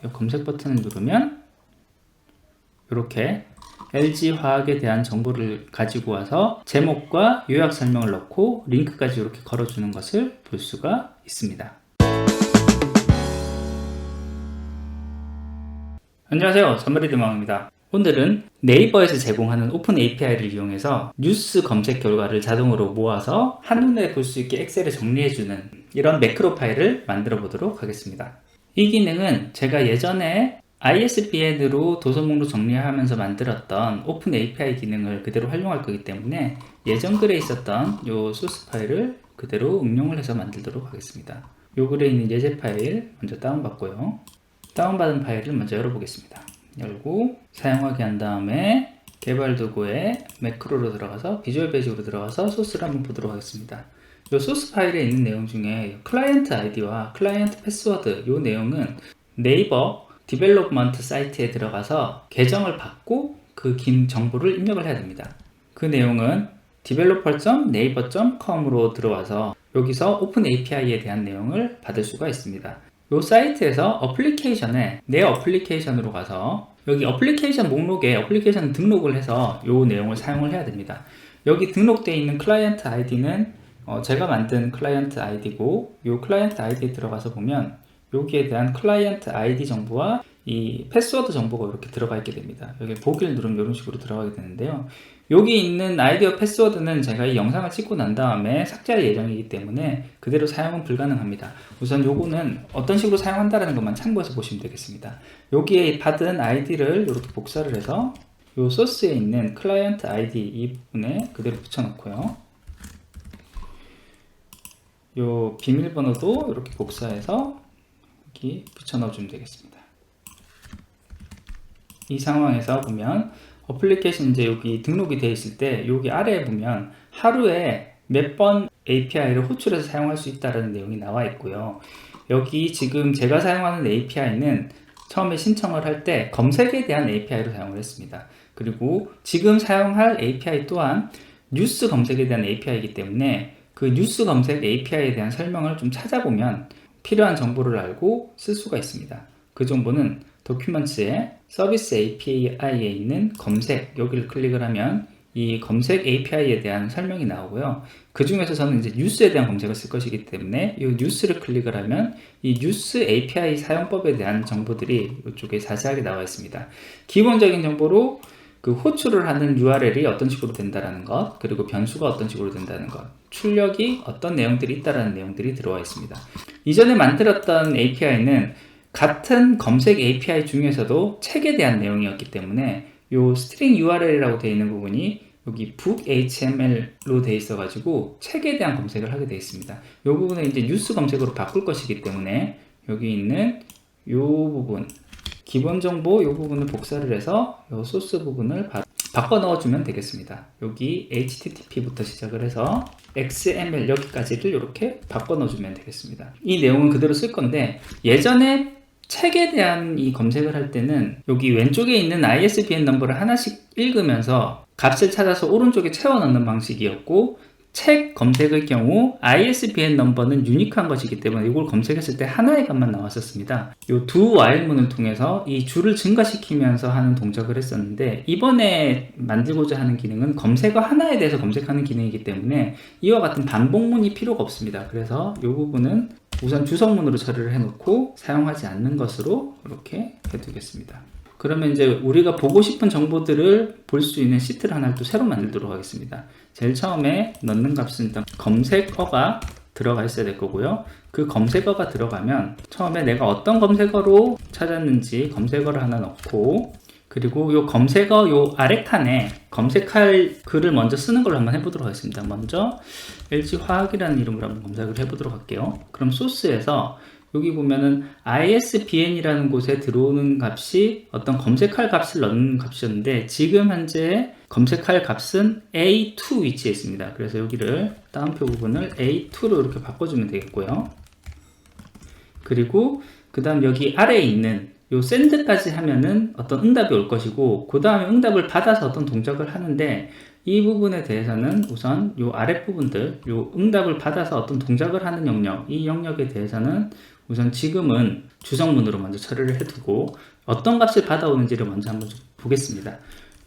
이 검색 버튼을 누르면 이렇게 LG화학에 대한 정보를 가지고 와서 제목과 요약 설명을 넣고 링크까지 이렇게 걸어주는 것을 볼 수가 있습니다. 안녕하세요, 전머리대망입니다. 오늘은 네이버에서 제공하는 오픈 API를 이용해서 뉴스 검색 결과를 자동으로 모아서 한눈에 볼 수 있게 엑셀에 정리해주는 이런 매크로 파일을 만들어 보도록 하겠습니다. 이 기능은 제가 예전에 ISBN으로 도서 목록 정리하면서 만들었던 오픈 API 기능을 그대로 활용할 거기 때문에 예전 글에 있었던 이 소스 파일을 그대로 응용을 해서 만들도록 하겠습니다. 이 글에 있는 예제 파일 먼저 다운받고요. 다운받은 파일을 먼저 열어보겠습니다. 열고 사용하기 한 다음에 개발 도구에 매크로로 들어가서 비주얼 베이직으로 들어가서 소스를 한번 보도록 하겠습니다. 이 소스 파일에 있는 내용 중에 클라이언트 아이디와 클라이언트 패스워드 이 내용은 네이버 디벨롭먼트 사이트에 들어가서 계정을 받고 그 긴 정보를 입력을 해야 됩니다. 그 내용은 developer.naver.com으로 들어와서 여기서 오픈 API에 대한 내용을 받을 수가 있습니다. 이 사이트에서 어플리케이션에 내 어플리케이션으로 가서 여기 어플리케이션 목록에 어플리케이션 등록을 해서 이 내용을 사용을 해야 됩니다. 여기 등록되어 있는 클라이언트 아이디는 제가 만든 클라이언트 아이디고 이 클라이언트 아이디에 들어가서 보면 여기에 대한 클라이언트 아이디 정보와 이 패스워드 정보가 이렇게 들어가 있게 됩니다. 여기 보기를 누르면 이런 식으로 들어가게 되는데요. 여기 있는 아이디와 패스워드는 제가 이 영상을 찍고 난 다음에 삭제할 예정이기 때문에 그대로 사용은 불가능합니다. 우선 요거는 어떤 식으로 사용한다는 것만 참고해서 보시면 되겠습니다. 여기에 받은 아이디를 이렇게 복사를 해서 요 소스에 있는 클라이언트 아이디 이 부분에 그대로 붙여놓고요. 요 비밀번호도 이렇게 복사해서 여기 붙여 넣어주면 되겠습니다. 이 상황에서 보면 어플리케이션 이제 여기 등록이 되어 있을 때 여기 아래에 보면 하루에 몇 번 API를 호출해서 사용할 수 있다는 내용이 나와 있고요. 여기 지금 제가 사용하는 API는 처음에 신청을 할 때 검색에 대한 API로 사용을 했습니다. 그리고 지금 사용할 API 또한 뉴스 검색에 대한 API이기 때문에 그 뉴스 검색 API에 대한 설명을 좀 찾아보면 필요한 정보를 알고 쓸 수가 있습니다. 그 정보는 도큐먼트에 서비스 API에 있는 검색 여기를 클릭을 하면 이 검색 API에 대한 설명이 나오고요. 그 중에서 저는 이제 뉴스에 대한 검색을 쓸 것이기 때문에 이 뉴스를 클릭을 하면 이 뉴스 API 사용법에 대한 정보들이 이쪽에 자세하게 나와 있습니다. 기본적인 정보로 그 호출을 하는 URL이 어떤 식으로 된다는 것, 그리고 변수가 어떤 식으로 된다는 것, 출력이 어떤 내용들이 있다라는 내용들이 들어와 있습니다. 이전에 만들었던 API는 같은 검색 API 중에서도 책에 대한 내용이었기 때문에 이 스트링 URL이라고 되어 있는 부분이 여기 book HTML로 되어 있어 가지고 책에 대한 검색을 하게 되어 있습니다. 이 부분을 이제 뉴스 검색으로 바꿀 것이기 때문에 여기 있는 이 부분 기본 정보 이 부분을 복사를 해서 이 소스 부분을 바꿔 넣어주면 되겠습니다. 여기 HTTP부터 시작을 해서 XML 여기까지를 이렇게 바꿔 넣어주면 되겠습니다. 이 내용은 그대로 쓸 건데 예전에 책에 대한 이 검색을 할 때는 여기 왼쪽에 있는 ISBN 넘버를 하나씩 읽으면서 값을 찾아서 오른쪽에 채워 넣는 방식이었고 책 검색의 경우 ISBN 넘버는 유니크한 것이기 때문에 이걸 검색했을 때 하나의 값만 나왔었습니다. 이 두 while문을 통해서 이 줄을 증가시키면서 하는 동작을 했었는데 이번에 만들고자 하는 기능은 검색어 하나에 대해서 검색하는 기능이기 때문에 이와 같은 반복문이 필요가 없습니다. 그래서 이 부분은 우선 주석문으로 처리를 해놓고 사용하지 않는 것으로 이렇게 해두겠습니다. 그러면 이제 우리가 보고 싶은 정보들을 볼 수 있는 시트를 하나를 또 새로 만들도록 하겠습니다. 제일 처음에 넣는 값은 일단 검색어가 들어가 있어야 될 거고요. 그 검색어가 들어가면 처음에 내가 어떤 검색어로 찾았는지 검색어를 하나 넣고 그리고 요 검색어 요 아래 칸에 검색할 글을 먼저 쓰는 걸로 한번 해보도록 하겠습니다. 먼저 LG화학이라는 이름으로 한번 검색을 해보도록 할게요. 그럼 소스에서 여기 보면은 ISBN이라는 곳에 들어오는 값이 어떤 검색할 값을 넣는 값이었는데 지금 현재 검색할 값은 A2 위치에 있습니다. 그래서 여기를 따옴표 부분을 A2로 이렇게 바꿔주면 되겠고요. 그리고 그 다음 여기 아래에 있는 요 send까지 하면은 어떤 응답이 올 것이고 그 다음에 응답을 받아서 어떤 동작을 하는데 이 부분에 대해서는 우선 요 아랫부분들 요 응답을 받아서 어떤 동작을 하는 영역 이 영역에 대해서는 우선 지금은 주성문으로 먼저 처리를 해두고 어떤 값을 받아오는지를 먼저 한번 좀 보겠습니다.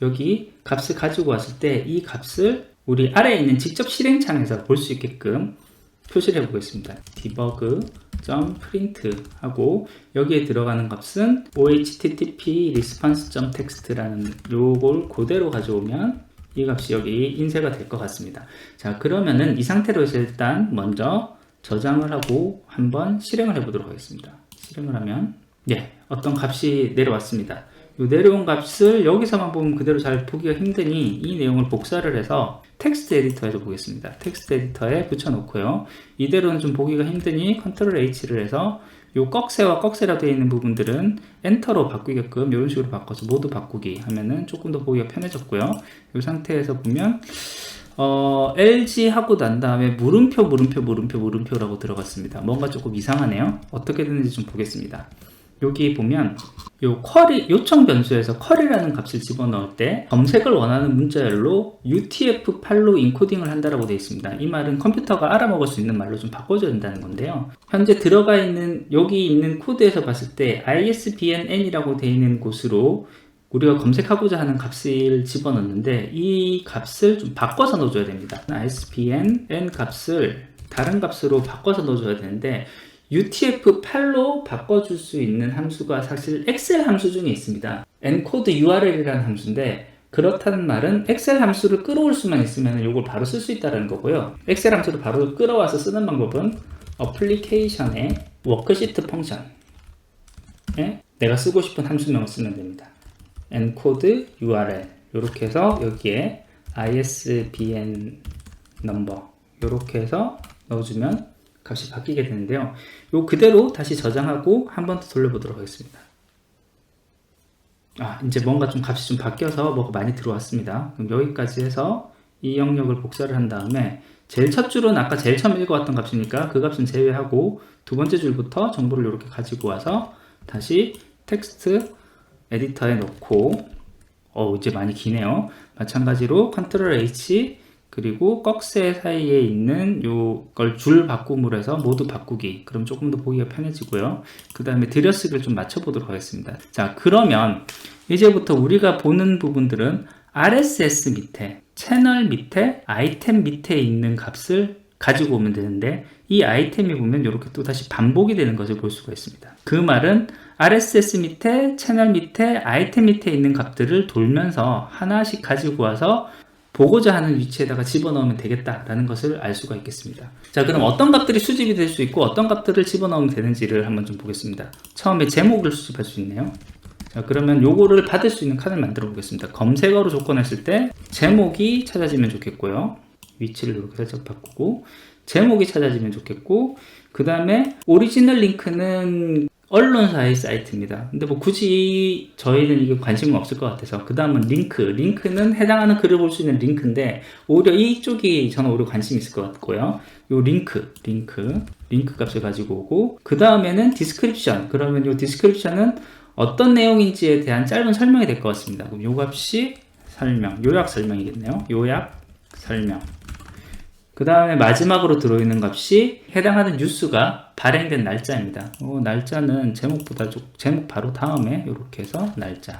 여기 값을 가지고 왔을 때 이 값을 우리 아래에 있는 직접 실행창에서 볼 수 있게끔 표시를 해보겠습니다. debug.print 하고 여기에 들어가는 값은 ohttp response.txt라는 요걸 그대로 가져오면 이 값이 여기 인쇄가 될 것 같습니다. 자, 그러면은 이 상태로 해서 일단 먼저 저장을 하고 한번 실행을 해보도록 하겠습니다. 실행을 하면 어떤 값이 내려왔습니다. 이 내려온 값을 여기서만 보면 그대로 잘 보기가 힘드니 이 내용을 복사를 해서 텍스트 에디터에서 보겠습니다. 텍스트 에디터에 붙여놓고요. 이대로는 좀 보기가 힘드니 컨트롤 H를 해서 요 꺽쇠와 꺽쇠라 되어 있는 부분들은 엔터로 바꾸게끔 이런 식으로 바꿔서 모두 바꾸기 하면은 조금 더 보기가 편해졌고요. 이 상태에서 보면 LG 하고 난 다음에 물음표라고 들어갔습니다. 뭔가 조금 이상하네요. 어떻게 되는지 좀 보겠습니다. 여기 보면 요 쿼리 요청 변수에서 쿼리라는 값을 집어넣을 때 검색을 원하는 문자열로 UTF-8로 인코딩을 한다라고 되어 있습니다. 이 말은 컴퓨터가 알아먹을 수 있는 말로 좀 바꿔줘야 된다는 건데요. 현재 들어가 있는 여기 있는 코드에서 봤을 때 ISBN이라고 되어 있는 곳으로 우리가 검색하고자 하는 값을 집어넣는데 이 값을 좀 바꿔서 넣어줘야 됩니다. ISBN 값을 다른 값으로 바꿔서 넣어줘야 되는데 UTF-8로 바꿔줄 수 있는 함수가 사실 엑셀 함수 중에 있습니다. encode URL이라는 함수인데 그렇다는 말은 엑셀 함수를 끌어올 수만 있으면 이걸 바로 쓸 수 있다는 거고요. 엑셀 함수를 바로 끌어와서 쓰는 방법은 어플리케이션의 워크시트 펑션에 내가 쓰고 싶은 함수명을 쓰면 됩니다. encode URL 이렇게 해서 여기에 ISBN 넘버 이렇게 해서 넣어주면 값이 바뀌게 되는데요. 요 그대로 다시 저장하고 한 번 더 돌려보도록 하겠습니다. 이제 뭔가 좀 값이 좀 바뀌어서 뭐가 많이 들어왔습니다. 그럼 여기까지 해서 이 영역을 복사를 한 다음에 제일 첫 줄은 아까 제일 처음 읽어왔던 값이니까 그 값은 제외하고 두 번째 줄부터 정보를 이렇게 가지고 와서 다시 텍스트 에디터에 넣고 이제 많이 기네요. 마찬가지로 컨트롤 H 그리고 꺽쇠 사이에 있는 요걸 줄 바꿈으로 해서 모두 바꾸기. 그럼 조금 더 보기가 편해지고요. 그 다음에 들여쓰기를 좀 맞춰보도록 하겠습니다. 자, 그러면 이제부터 우리가 보는 부분들은 RSS 밑에, 채널 밑에, 아이템 밑에 있는 값을 가지고 오면 되는데 이 아이템이 보면 이렇게 또 다시 반복이 되는 것을 볼 수가 있습니다. 그 말은 RSS 밑에, 채널 밑에, 아이템 밑에 있는 값들을 돌면서 하나씩 가지고 와서 보고자 하는 위치에다가 집어넣으면 되겠다라는 것을 알 수가 있겠습니다. 자, 그럼 어떤 값들이 수집이 될 수 있고 어떤 값들을 집어넣으면 되는지를 한번 좀 보겠습니다. 처음에 제목을 수집할 수 있네요. 자, 그러면 요거를 받을 수 있는 칸을 만들어 보겠습니다. 검색어로 조건했을 때 제목이 찾아지면 좋겠고요. 위치를 이렇게 살짝 바꾸고 제목이 찾아지면 좋겠고 그 다음에 오리지널 링크는 언론사의 사이트입니다. 근데 뭐 굳이 저희는 이게 관심은 없을 것 같아서 그 다음은 링크는 해당하는 글을 볼 수 있는 링크인데 오히려 이쪽이 저는 오히려 관심이 있을 것 같고요. 요 링크 값을 가지고 오고 그 다음에는 디스크립션. 그러면 요 디스크립션은 어떤 내용인지에 대한 짧은 설명이 될 것 같습니다. 그럼 요 값이 요약 설명이겠네요. 요약 설명. 그 다음에 마지막으로 들어있는 값이 해당하는 뉴스가 발행된 날짜입니다. 날짜는 제목 바로 다음에 이렇게 해서 날짜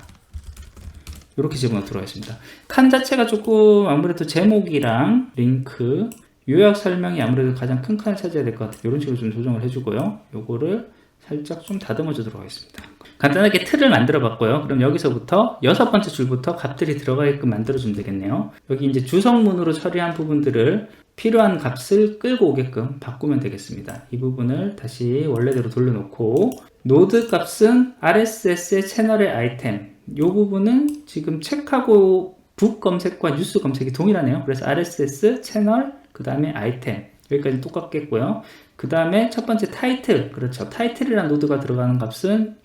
이렇게 집어넣어 들어가 있습니다. 칸 자체가 조금 아무래도 제목이랑 링크 요약 설명이 아무래도 가장 큰 칸을 차지해야 될 것 같아요. 이런 식으로 좀 조정을 해주고요. 요거를 살짝 좀 다듬어 주도록 하겠습니다. 간단하게 틀을 만들어 봤고요. 그럼 여기서부터 6번째 줄부터 값들이 들어가게끔 만들어 주면 되겠네요. 여기 이제 주성문으로 처리한 부분들을 필요한 값을 끌고 오게끔 바꾸면 되겠습니다. 이 부분을 다시 원래대로 돌려놓고 노드 값은 RSS의 채널의 아이템 이 부분은 지금 책하고 북 검색과 뉴스 검색이 동일하네요. 그래서 RSS 채널 그 다음에 아이템 여기까지 똑같겠고요. 그 다음에 첫 번째 타이틀 그렇죠. 타이틀이라는 노드가 들어가는 값은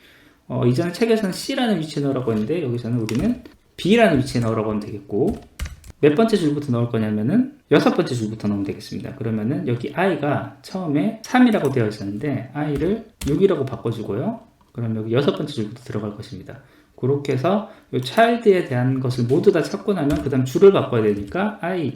이전 책에서는 C라는 위치에 넣으라고 했는데 여기서는 우리는 B라는 위치에 넣으라고 하면 되겠고 몇 번째 줄부터 넣을 거냐면은 6번째 줄부터 넣으면 되겠습니다. 그러면은 여기 i가 처음에 3이라고 되어 있었는데 i를 6이라고 바꿔주고요. 그럼 여기 6번째 줄부터 들어갈 것입니다. 그렇게 해서 이 child에 대한 것을 모두 다 찾고 나면 그 다음 줄을 바꿔야 되니까 i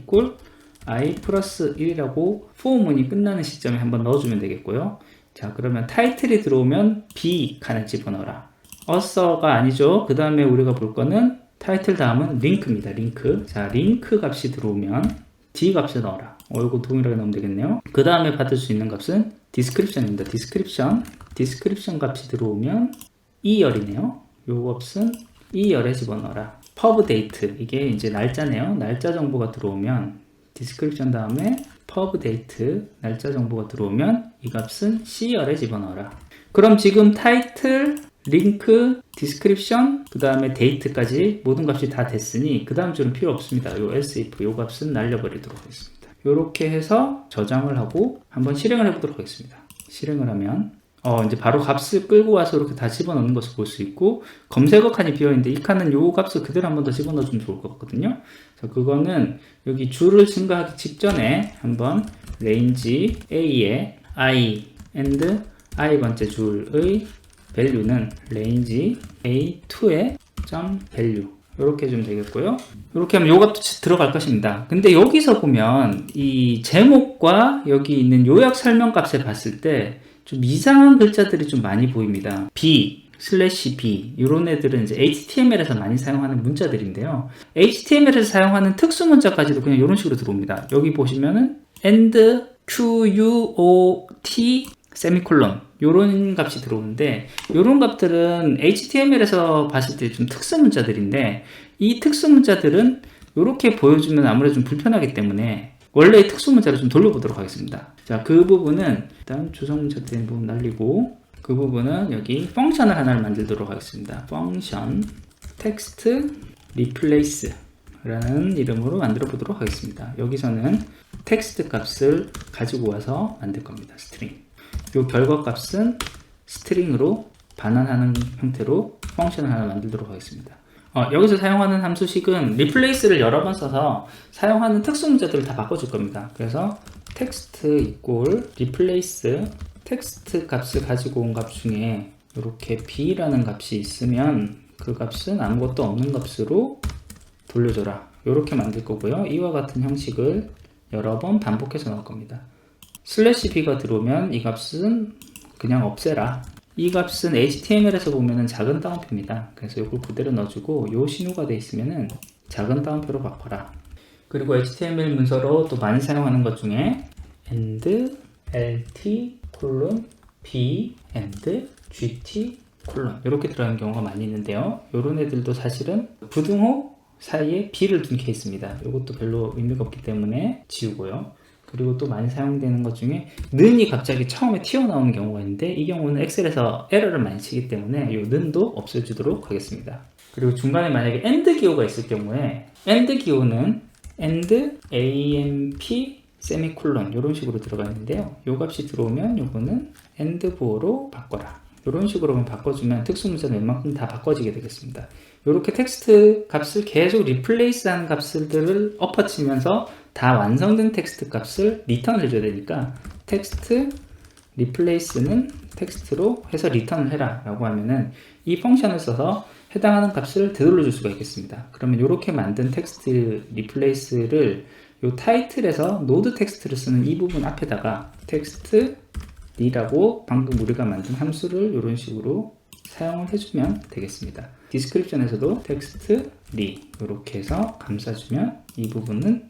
플러스 1이라고 for 문이 끝나는 시점에 한번 넣어주면 되겠고요. 자, 그러면 타이틀이 들어오면 B 칸에 집어넣어라. author가 아니죠. 그 다음에 우리가 볼 거는 타이틀 다음은 링크입니다. 링크. 자, 링크 값이 들어오면 D 값을 넣어라. 이거 동일하게 넣으면 되겠네요. 그 다음에 받을 수 있는 값은 description입니다. description 값이 들어오면 2열이네요. 요 값은 2열에 집어넣어라. pub date. 이게 이제 날짜네요. 날짜 정보가 들어오면 description 다음에 pub date 날짜 정보가 들어오면 이 값은 C열에 집어넣어라. 그럼 지금 타이틀, 링크, 디스크립션, 그 다음에 데이트까지 모든 값이 다 됐으니 그 다음 줄은 필요 없습니다. 요 else if 요 값은 날려버리도록 하겠습니다. 이렇게 해서 저장을 하고 한번 실행을 해보도록 하겠습니다. 실행을 하면 이제 바로 값을 끌고 와서 이렇게 다 집어넣는 것을 볼 수 있고, 검색어 칸이 비어있는데 이 칸은 요 값을 그대로 한 번 더 집어넣어주면 좋을 것 같거든요. 자, 그거는 여기 줄을 증가하기 직전에 한번 range A에 I and I 번째 줄의 value는 range A2의 .value 이렇게 해주면 되겠고요. 이렇게 하면 요 값도 들어갈 것입니다. 근데 여기서 보면 이 제목과 여기 있는 요약 설명 값에 봤을 때 좀 이상한 글자들이 좀 많이 보입니다. B, /B 이런 애들은 이제 HTML에서 많이 사용하는 문자들인데요. HTML에서 사용하는 특수 문자까지도 그냥 이런 식으로 들어옵니다. 여기 보시면은 and, QUOT, 세미콜론 요런 값이 들어오는데, 요런 값들은 HTML에서 봤을 때 좀 특수 문자들인데, 이 특수 문자들은 이렇게 보여주면 아무래도 좀 불편하기 때문에 원래의 특수 문자를 좀 돌려보도록 하겠습니다. 자, 그 부분은 일단 주성 문자 된 부분 날리고, 그 부분은 여기 펑션을 하나를 만들도록 하겠습니다. 펑션 text replace 라는 이름으로 만들어 보도록 하겠습니다. 여기서는 텍스트 값을 가지고 와서 만들 겁니다. 스트링. 요 별거 값은 스트링으로 반환하는 형태로 펑션을 하나 만들도록 하겠습니다. 여기서 사용하는 함수식은 replace를 여러 번 써서 사용하는 특수 문자들을 다 바꿔줄 겁니다. 그래서 text equal replace 텍스트 값을 가지고 온 값 중에 이렇게 b라는 값이 있으면 그 값은 아무것도 없는 값으로 돌려줘라. 이렇게 만들 거고요. 이와 같은 형식을 여러 번 반복해서 넣을 겁니다. /b가 들어오면 이 값은 그냥 없애라. 이 값은 HTML에서 보면은 작은 따옴표입니다. 그래서 이걸 그대로 넣어주고, 요 신호가 돼 있으면은 작은 따옴표로 바꿔라. 그리고 HTML 문서로 또 많이 사용하는 것 중에 and, lt, b, and, gt, 이렇게 들어가는 경우가 많이 있는데요. 이런 애들도 사실은 부등호 사이에 b를 둔 케이스입니다. 이것도 별로 의미가 없기 때문에 지우고요. 그리고 또 많이 사용되는 것 중에 는이 갑자기 처음에 튀어나오는 경우가 있는데, 이 경우는 엑셀에서 에러를 많이 치기 때문에 이 는도 없애주도록 하겠습니다. 그리고 중간에 만약에 AND 기호가 있을 경우에 AND 기호는 AND, AMP, 세미콜론 이런 식으로 들어가 있는데요. 이 값이 들어오면 이거는 AND 부호로 바꿔라. 이런 식으로 바꿔주면 특수문자는 웬만큼 다 바꿔지게 되겠습니다. 이렇게 텍스트 값을 계속 리플레이스 하는 값들을 엎어치면서 다 완성된 텍스트 값을 리턴을 해줘야 되니까, 텍스트 리플레이스는 텍스트로 해서 리턴을 해라 라고 하면은 이 펑션을 써서 해당하는 값을 되돌려 줄 수가 있겠습니다. 그러면 이렇게 만든 텍스트 리플레이스를 이 타이틀에서 노드 텍스트를 쓰는 이 부분 앞에다가 텍스트 리라고 방금 우리가 만든 함수를 이런 식으로 사용을 해주면 되겠습니다. 디스크립션에서도 텍스트 리 이렇게 해서 감싸주면 이 부분은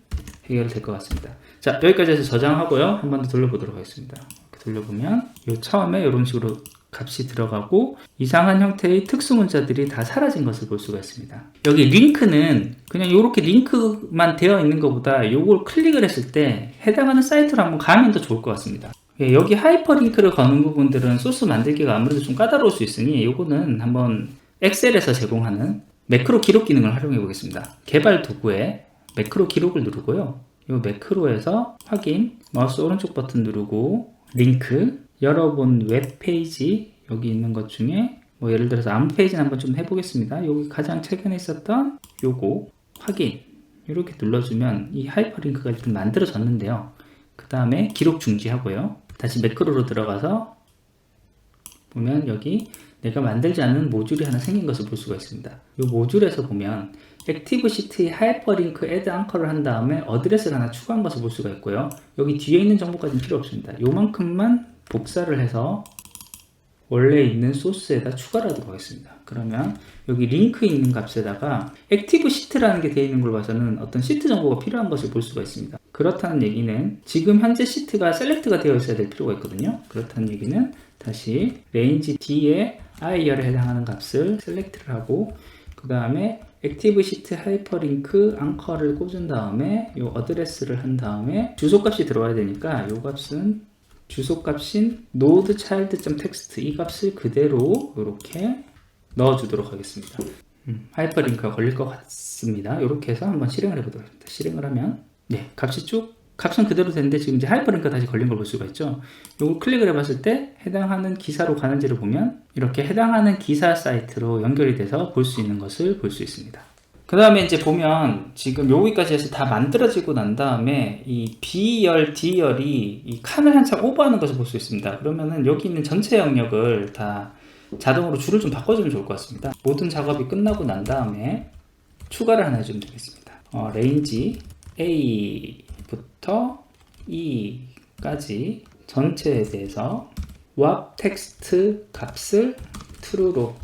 해결될 것 같습니다. 자, 여기까지 해서 저장하고요. 한 번 더 돌려보도록 하겠습니다. 이렇게 돌려보면 처음에 이런 식으로 값이 들어가고 이상한 형태의 특수 문자들이 다 사라진 것을 볼 수가 있습니다. 여기 링크는 그냥 이렇게 링크만 되어 있는 것보다 이걸 클릭을 했을 때 해당하는 사이트로 한번 가면 더 좋을 것 같습니다. 여기 하이퍼링크를 거는 부분들은 소스 만들기가 아무래도 좀 까다로울 수 있으니 이거는 한번 엑셀에서 제공하는 매크로 기록 기능을 활용해 보겠습니다. 개발 도구에 매크로 기록을 누르고요. 이 매크로에서 확인, 마우스 오른쪽 버튼 누르고 링크, 여러분 웹페이지 여기 있는 것 중에 뭐 예를 들어서 아무 페이지는 한번 좀 해보겠습니다. 여기 가장 최근에 있었던 요거 확인 이렇게 눌러주면 이 하이퍼링크가 좀 만들어졌는데요. 그 다음에 기록 중지하고요. 다시 매크로로 들어가서 보면 여기 내가 만들지 않은 모듈이 하나 생긴 것을 볼 수가 있습니다. 이 모듈에서 보면 액티브시트의 하이퍼링크 애드 앙커를 한 다음에 어드레스를 하나 추가한 것을 볼 수가 있고요. 여기 뒤에 있는 정보까지는 필요 없습니다. 요만큼만 복사를 해서 원래 있는 소스에다 추가를 하도록 하겠습니다. 그러면 여기 링크 있는 값에다가 액티브 시트라는 게 되어 있는 걸 봐서는 어떤 시트 정보가 필요한 것을 볼 수가 있습니다. 그렇다는 얘기는 지금 현재 시트가 셀렉트가 되어 있어야 될 필요가 있거든요. 그렇다는 얘기는 다시 range D에 IR에 해당하는 값을 셀렉트를 하고 그 다음에 액티브 시트 하이퍼링크 앙커를 꽂은 다음에 요 어드레스를 한 다음에 주소값이 들어와야 되니까 요 값은 주소값인 node.child.text 이 값을 그대로 이렇게 넣어주도록 하겠습니다. 하이퍼링크가 걸릴 것 같습니다. 이렇게 해서 한번 실행을 해보도록 하겠습니다. 실행을 하면 네, 값은 그대로 되는데 지금 이제 하이퍼링크가 다시 걸린 걸 볼 수가 있죠. 이걸 클릭을 해봤을 때 해당하는 기사로 가는지를 보면 이렇게 해당하는 기사 사이트로 연결이 돼서 볼 수 있는 것을 볼 수 있습니다. 그 다음에 이제 보면 지금 여기까지 해서 다 만들어지고 난 다음에 이 B열, D열이 이 칸을 한참 오버하는 것을 볼 수 있습니다. 그러면은 여기 있는 전체 영역을 다 자동으로 줄을 좀 바꿔주면 좋을 것 같습니다. 모든 작업이 끝나고 난 다음에 추가를 하나 해주면 되겠습니다. range A부터 E까지 전체에 대해서 wrap 텍스트 값을 true로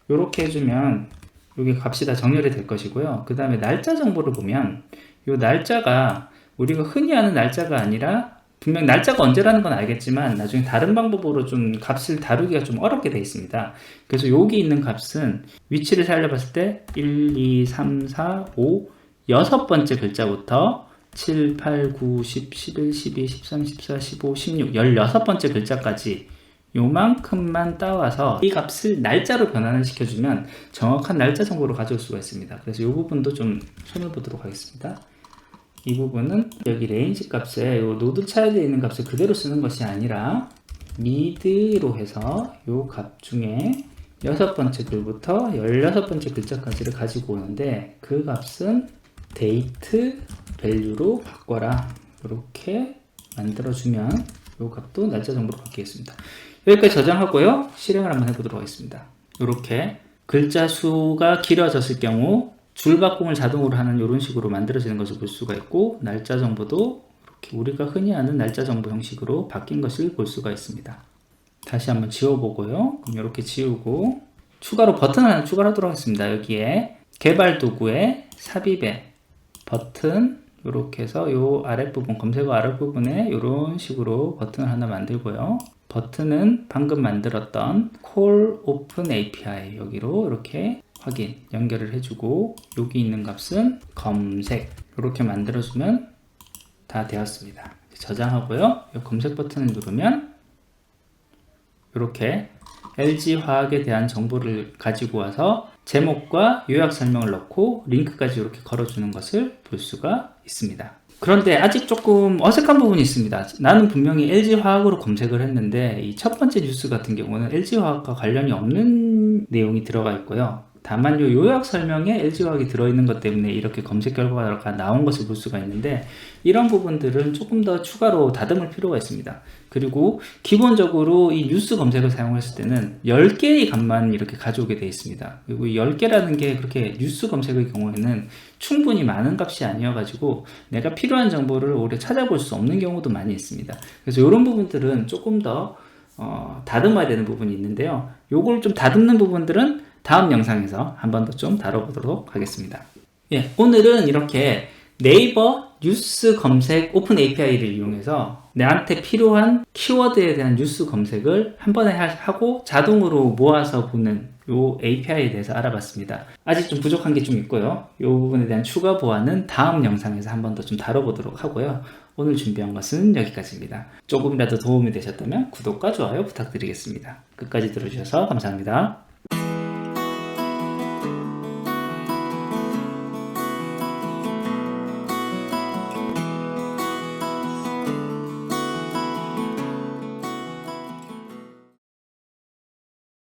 이렇게 해주면 여기 값이 다 정렬이 될 것이고요. 그 다음에 날짜 정보를 보면 이 날짜가 우리가 흔히 아는 날짜가 아니라 분명 날짜가 언제라는 건 알겠지만 나중에 다른 방법으로 좀 값을 다루기가 좀 어렵게 되어 있습니다. 그래서 여기 있는 값은 위치를 살려봤을 때 1, 2, 3, 4, 5 여섯 번째 글자부터 7, 8, 9, 10, 11, 12, 13, 14, 15, 16 16번째 글자까지 요만큼만 따와서 이 값을 날짜로 변환을 시켜주면 정확한 날짜 정보를 가져올 수가 있습니다. 그래서 이 부분도 좀 손을 보도록 하겠습니다. 이 부분은 여기 range 값에 요 node child에 있는 값을 그대로 쓰는 것이 아니라 mid로 해서 요 값 중에 여섯 번째 글부터 16번째 글자까지를 가지고 오는데 그 값은 date value로 바꿔라. 이렇게 만들어주면 요 값도 날짜 정보로 바뀌겠습니다. 여기까지 저장하고요. 실행을 한번 해보도록 하겠습니다. 이렇게 글자 수가 길어졌을 경우 줄바꿈을 자동으로 하는 이런 식으로 만들어지는 것을 볼 수가 있고 날짜 정보도 이렇게 우리가 흔히 아는 날짜 정보 형식으로 바뀐 것을 볼 수가 있습니다. 다시 한번 지워보고요. 그럼 이렇게 지우고 추가로 버튼을 하나 추가하도록 하겠습니다. 여기에 개발 도구에 삽입에 버튼 이렇게 해서 요 아랫부분 검색어 아랫부분에 이런 식으로 버튼을 하나 만들고요. 버튼은 방금 만들었던 Call Open API 여기로 이렇게 확인 연결을 해주고 여기 있는 값은 검색 이렇게 만들어주면 다 되었습니다. 저장하고요. 이 검색 버튼을 누르면 이렇게 LG화학에 대한 정보를 가지고 와서 제목과 요약 설명을 넣고 링크까지 이렇게 걸어주는 것을 볼 수가 있습니다. 그런데 아직 조금 어색한 부분이 있습니다. 나는 분명히 LG화학으로 검색을 했는데 이 첫 번째 뉴스 같은 경우는 LG화학과 관련이 없는 내용이 들어가 있고요. 다만 요 요약 설명에 LG화학이 들어있는 것 때문에 이렇게 검색 결과가 나온 것을 볼 수가 있는데 이런 부분들은 조금 더 추가로 다듬을 필요가 있습니다. 그리고 기본적으로 이 뉴스 검색을 사용했을 때는 10개의 값만 이렇게 가져오게 되어 있습니다. 그리고 10개라는 게 그렇게 뉴스 검색의 경우에는 충분히 많은 값이 아니어가지고 내가 필요한 정보를 오래 찾아볼 수 없는 경우도 많이 있습니다. 그래서 이런 부분들은 조금 더 다듬어야 되는 부분이 있는데요. 요걸 좀 다듬는 부분들은 다음 영상에서 한 번 더 좀 다뤄보도록 하겠습니다. 예, 오늘은 이렇게 네이버 뉴스 검색 오픈 API를 이용해서 나한테 필요한 키워드에 대한 뉴스 검색을 한 번에 하고 자동으로 모아서 보는 요 API에 대해서 알아봤습니다. 아직 좀 부족한 게 좀 있고요. 이 부분에 대한 추가 보완은 다음 영상에서 한 번 더 좀 다뤄보도록 하고요. 오늘 준비한 것은 여기까지입니다. 조금이라도 도움이 되셨다면 구독과 좋아요 부탁드리겠습니다. 끝까지 들어주셔서 감사합니다.